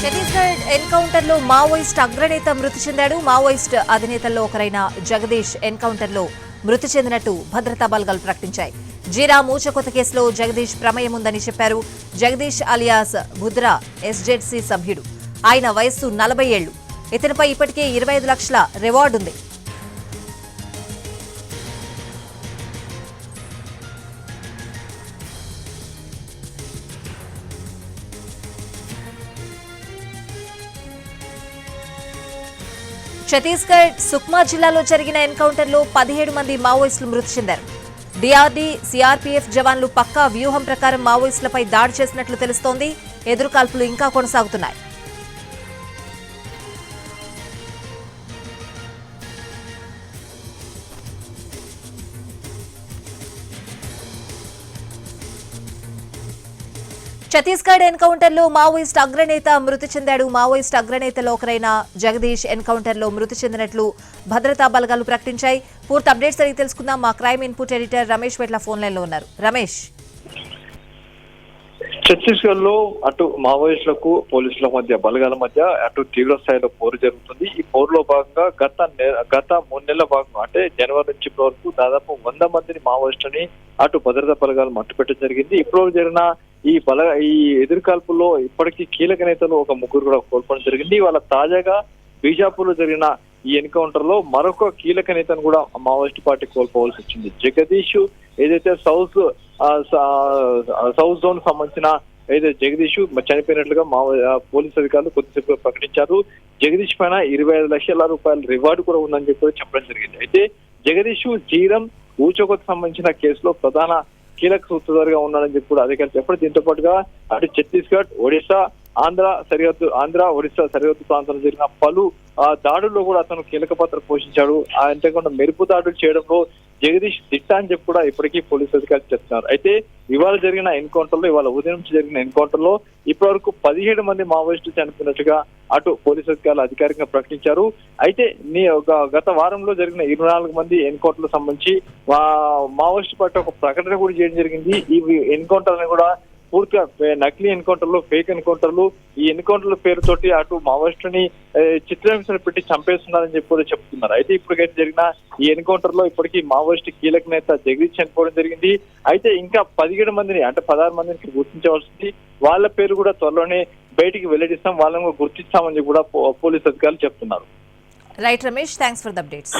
Chhattisgarh encounter లో Maoist అగ్రనేత మృతి చెందాడు. మావోయిస్ట్ అధినేతల్లో ఒకరైన జగదీష్ ఎన్కౌంటర్ లో మృతి చెందినట్టు భద్రతా బలగాలు ప్రకటించాయి. జీరా మూచకొత్త కేసులో జగదీష్ ప్రమేయం ఉందని చెప్పారు. జగదీష్ అలియాస్ బుద్రా ఎస్జెడ్సీ సభ్యుడు. ఆయన వయస్సు 40 ఏళ్లు. ఇతనిపై ఇప్పటికే 25 లక్షల రివార్డు ఉంది. ఛత్తీస్గఢ్ సుక్మా జిల్లాలో జరిగిన ఎన్కౌంటర్ లో 17 మంది మావోయిస్టులు మృతి చెందారు. డిఆర్డీ, సిఆర్పీఎఫ్ జవాన్లు పక్కా వ్యూహం ప్రకారం మావోయిస్టులపై దాడి చేసినట్లు తెలుస్తోంది. ఎదురుకాల్పులు ఇంకా కొనసాగుతున్నాయి. ఛత్తీస్గఢ్ ఎన్కౌంటర్ లో మావోయిస్ట్ అగ్రనేత మృతి చెందాడు. మావోయిస్ట్ అగ్రనేతలో ఒకరైన జగదీష్ ఎన్కౌంటర్ లో మృతి చెందినట్లు భద్రతా బలగాలు ప్రకటించాయి. పూర్తి అప్డేట్స్ అడిగి తెలుసుకుందాం. మా crime input editor Ramesh వెట్ల phone line లో ఉన్నారు. రమేష్, ఛత్తీస్గఢ్ లో అటు మావోయిస్టులకు పోలీసుల మధ్య బలగాల మధ్య అటు తీవ్ర స్థాయిలో పోరు జరుగుతుంది. ఈ పోరులో భాగంగా గత 3 నెలల భాగంగా అంటే జనవరి నుంచి ఇప్పటి వరకు దాదాపు 100 మందిని మావోయిస్టుని అటు భద్రతా బలగాలు మట్టుపెట్టడం జరిగింది. ఇప్పుడు జరిగిన ఈ ఎదురుకాల్పుల్లో ఇప్పటికీ కీలక నేతలు ఒక ముగ్గురు కూడా కోల్పోవడం జరిగింది. వాళ్ళ తాజాగా బీజాపూర్ లో జరిగిన ఈ ఎన్కౌంటర్ లో మరొక కీలక నేతను కూడా మావోయిస్ట్ పార్టీ కోల్పోవాల్సి వచ్చింది. జగదీష్ ఏదైతే సౌత్ జోన్ సంబంధించిన ఏదైతే జగదీష్ చనిపోయినట్లుగా పోలీసు అధికారులు కొద్దిసేపు ప్రకటించారు. జగదీష్ పైన 25 లక్షల రూపాయల రివార్డు కూడా ఉందని చెప్పడం జరిగింది. అయితే జగదీష్ జీరం ఊచకొత్త సంబంధించిన కేసులో ప్రధాన కీలక సూత్రధారిగా ఉన్నాడని చెప్పి కూడా అధికారులు చెప్పారు. దీంతో పాటుగా అటు ఛత్తీస్గఢ్, ఒడిశా, ఆంధ్ర ఒడిశా సరిహద్దు ప్రాంతంలో జరిగిన పలు దాడుల్లో కూడా అతను కీలక పాత్ర పోషించాడు. అంతేకాకుండా మెరుపు దాడులు చేయడంలో జగదీష్ దిట్ట అని చెప్పి కూడా ఇప్పటికీ పోలీసు అధికారులు చెప్తున్నారు. అయితే ఇవాళ జరిగిన ఎన్కౌంటర్ లో ఇవాళ ఉదయం నుంచి జరిగిన ఎన్కౌంటర్ లో ఇప్పటి వరకు 17 మంది మావోయిస్టులు చనిపోయినట్టుగా అటు పోలీసు అధికారులు అధికారికంగా ప్రకటించారు. అయితే గత వారంలో జరిగిన 24 మంది ఎన్కౌంటర్ సంబంధించి మావోయిస్టు పార్టీ ఒక ప్రకటన కూడా చేయడం జరిగింది. ఈ ఎన్కౌంటర్ అని కూడా పూర్తిగా నకిలీ ఎన్కౌంటర్లు, ఫేక్ ఎన్కౌంటర్లు, ఈ ఎన్కౌంటర్ల పేరుతోటి అటు మావోయిస్టుని చిత్రహింసలు పెట్టి చంపేస్తున్నారని చెప్పి కూడా చెప్తున్నారు. అయితే ఇప్పటికైతే జరిగిన ఈ ఎన్కౌంటర్ లో ఇప్పటికీ మావోయిస్టు కీలక నేత జగదీష్ చనిపోవడం జరిగింది. అయితే ఇంకా 17 మందిని అంటే 16 మందిని గుర్తించవలసింది. వాళ్ళ పేరు కూడా త్వరలోనే బయటికి వెల్లడిస్తాం, వాళ్ళని గుర్తిస్తామని కూడా పోలీసు అధికారులు చెప్తున్నారు. Right Ramesh, thanks for the updates.